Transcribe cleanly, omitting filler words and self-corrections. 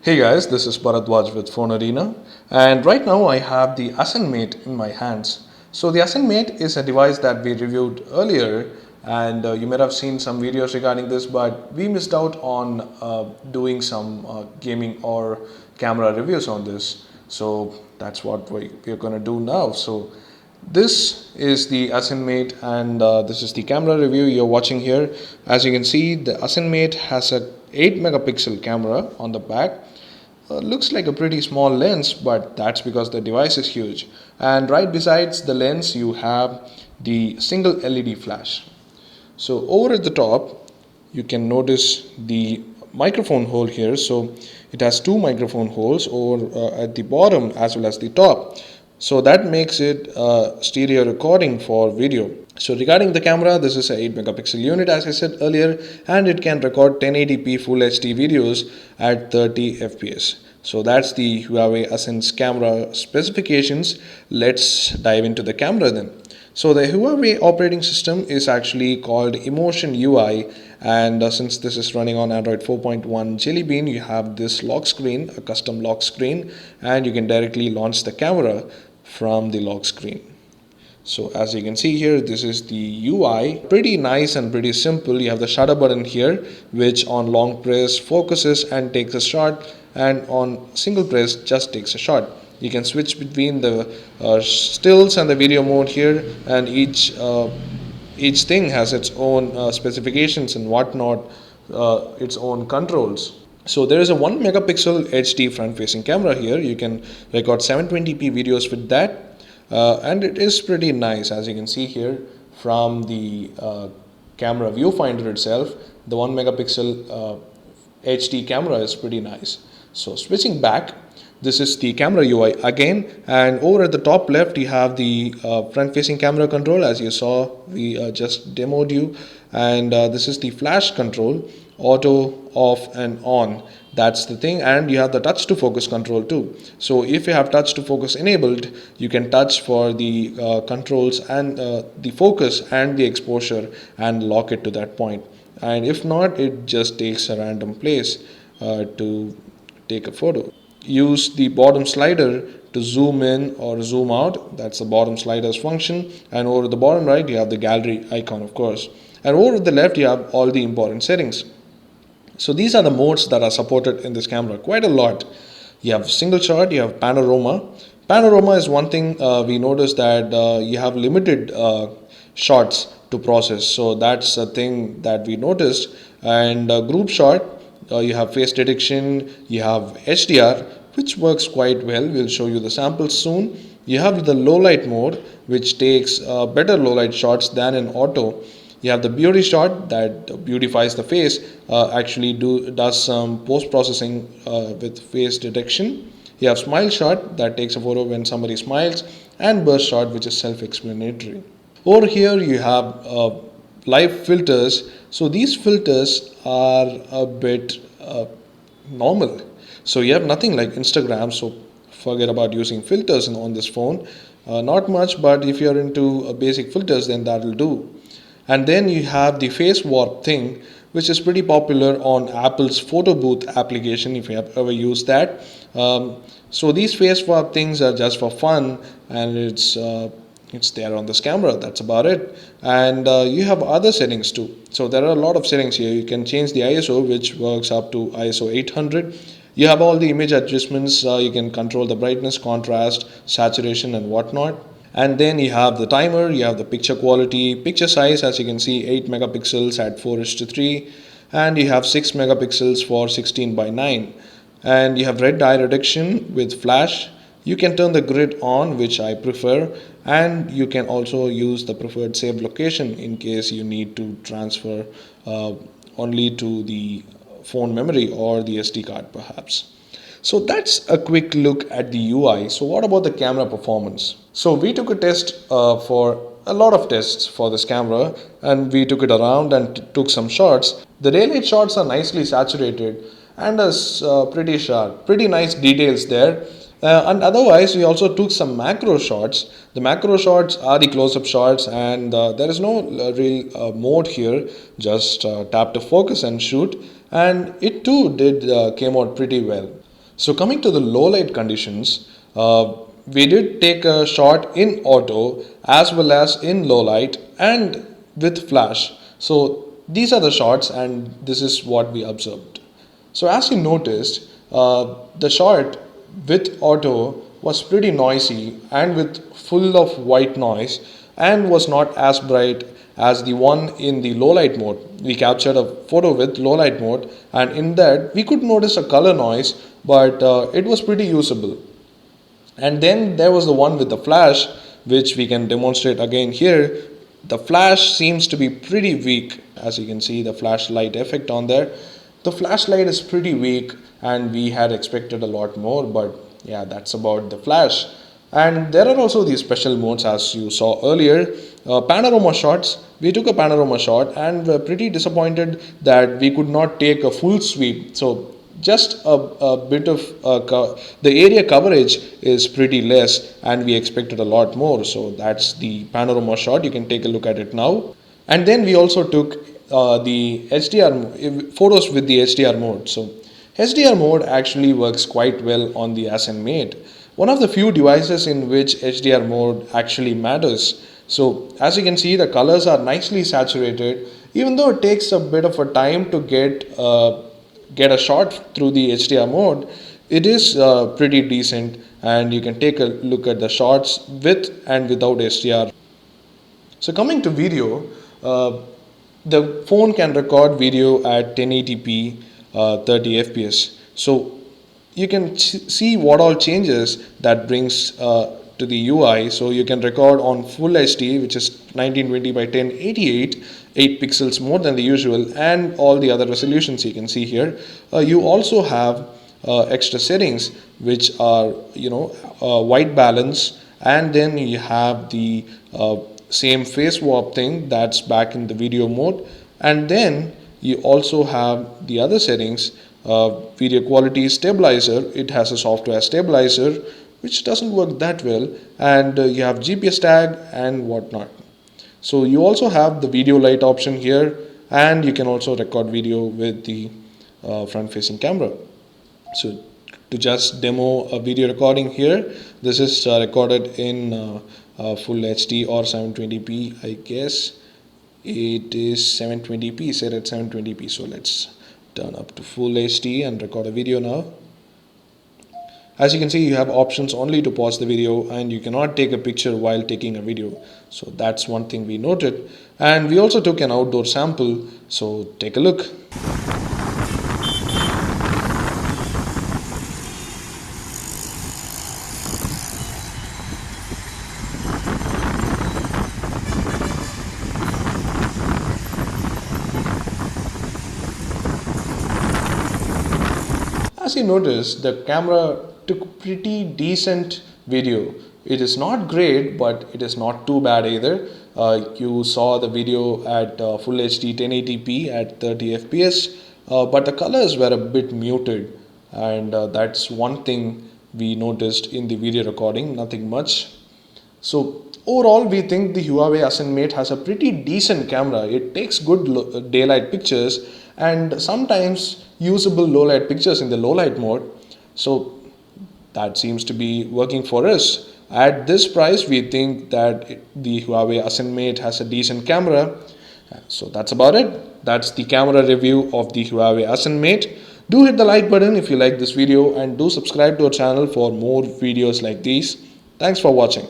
Hey guys, this is Bharadwaj with Phone Arena, and right now I have the Ascend Mate in my hands. So the Ascend Mate is a device that we reviewed earlier, and you might have seen some videos regarding this, but we missed out on doing some gaming or camera reviews on this. So that's what we're going to do now. So this is the Ascend Mate, and this is the camera review you're watching here. As you can see, the Ascend Mate has a 8 megapixel camera on the back. Looks like a pretty small lens, but that's because the device is huge. And right besides the lens, you have the single LED flash. So over at the top, you can notice the microphone hole here. So it has two microphone holes over at the bottom as well as the top. So that makes it stereo recording for video. So regarding the camera, this is a 8 megapixel unit as I said earlier, and it can record 1080p Full HD videos at 30 fps. So that's the Huawei Ascend's camera specifications. Let's dive into the camera then. So the Huawei operating system is actually called Emotion UI, and since this is running on Android 4.1 Jelly Bean, you have this lock screen, a custom lock screen, and you can directly launch the camera from the lock screen. So as you can see here, this is the UI. Pretty nice and pretty simple. You have the shutter button here, which on long press focuses and takes a shot, and on single press just takes a shot. You can switch between the stills and the video mode here, and each thing has its own specifications and whatnot, its own controls. So there is a 1 megapixel HD front facing camera here. You can record 720p videos with that. And it is pretty nice, as you can see here from the camera viewfinder itself. The 1 megapixel HD camera is pretty nice. So switching back, this is the camera UI again, and over at the top left you have the front facing camera control. As you saw, we just demoed you, and this is the flash control, auto, off and on. That's the thing. And you have the touch to focus control too. So if you have touch to focus enabled, you can touch for the controls and the focus and the exposure and lock it to that point. And if not, it just takes a random place to take a photo. Use the bottom slider to zoom in or zoom out. That's the bottom slider's function. And over the bottom right, you have the gallery icon, of course. And over the left, you have all the important settings. So these are the modes that are supported in this camera, quite a lot. You have single shot, you have panorama. Panorama is one thing we noticed that you have limited shots to process. So that's a thing that we noticed. And group shot, you have face detection, you have HDR, which works quite well. We'll show you the samples soon. You have the low light mode, which takes better low light shots than in auto. You have the beauty shot that beautifies the face, actually does some post processing with face detection. You have smile shot that takes a photo when somebody smiles, and burst shot, which is self explanatory. Over here you have live filters. So these filters are a bit normal. So you have nothing like Instagram, so forget about using filters on this phone. Not much, but if you're into basic filters, then that will do. And then you have the face warp thing, which is pretty popular on Apple's photo booth application, if you have ever used that. So these face warp things are just for fun, and it's there on this camera. That's about it. And you have other settings too. So there are a lot of settings here. You can change the ISO, which works up to ISO 800. You have all the image adjustments. You can control the brightness, contrast, saturation, and whatnot. And then you have the timer, you have the picture quality, picture size, as you can see, 8 megapixels at 4:3, and you have 6 megapixels for 16 by 9. And you have red eye reduction with flash. You can turn the grid on, which I prefer, and you can also use the preferred saved location in case you need to transfer only to the phone memory or the SD card perhaps. So that's a quick look at the UI. So what about the camera performance? So we took a test for a lot of tests for this camera, and we took it around and took some shots. The daylight shots are nicely saturated and is pretty sharp, pretty nice details there. And otherwise, we also took some macro shots. The macro shots are the close-up shots, and there is no real mode here. Just tap to focus and shoot, and it too did came out pretty well. So coming to the low light conditions, we did take a shot in auto as well as in low light and with flash. So these are the shots and this is what we observed. So as you noticed, the shot with auto was pretty noisy and with full of white noise and was not as bright as the one in the low light mode. We captured a photo with low light mode and in that we could notice a color noise, but it was pretty usable. And then there was the one with the flash, which we can demonstrate again here. The flash seems to be pretty weak, as you can see the flashlight effect on there. The flashlight is pretty weak and we had expected a lot more, but yeah, that's about the flash. And there are also these special modes as you saw earlier. Panorama shots. We took a panorama shot and were pretty disappointed that we could not take a full sweep. So just a bit of the area coverage is pretty less and we expected a lot more. So that's the panorama shot. You can take a look at it now. And then we also took the HDR photos with the HDR mode. So HDR mode actually works quite well on the Ascend Mate, one of the few devices in which HDR mode actually matters. So as you can see, the colors are nicely saturated, even though it takes a bit of a time to get a shot through the HDR mode. It is pretty decent and you can take a look at the shots with and without HDR. So coming to video, the phone can record video at 1080p 30 fps. So you can see what all changes that brings to the UI. So you can record on full HD, which is 1920 by 1088, 8 pixels more than the usual, and all the other resolutions you can see here. You also have extra settings which are white balance, and then you have the same face warp thing that's back in the video mode, and then you also have the other settings. Video quality stabilizer, it has a software stabilizer which doesn't work that well, and you have GPS tag and whatnot. So you also have the video light option here, and you can also record video with the front facing camera. So to just demo a video recording here, this is recorded in full HD or 720p. I guess it is 720p, set at 720p. So let's turn up to full HD and record a video now. As you can see, you have options only to pause the video and you cannot take a picture while taking a video. So that's one thing we noted. And we also took an outdoor sample. So take a look. As you notice, the camera took pretty decent video. It is not great, but it is not too bad either. You saw the video at full HD 1080p at 30 fps, but the colors were a bit muted, and that's one thing we noticed in the video recording, nothing much. So overall, we think the Huawei Ascend Mate has a pretty decent camera. It takes good daylight pictures and sometimes usable low light pictures in the low light mode. So that seems to be working for us. At this price, we think that the Huawei Ascend Mate has a decent camera. So that's about it. That's the camera review of the Huawei Ascend Mate. Do hit the like button if you like this video and do subscribe to our channel for more videos like these. Thanks for watching.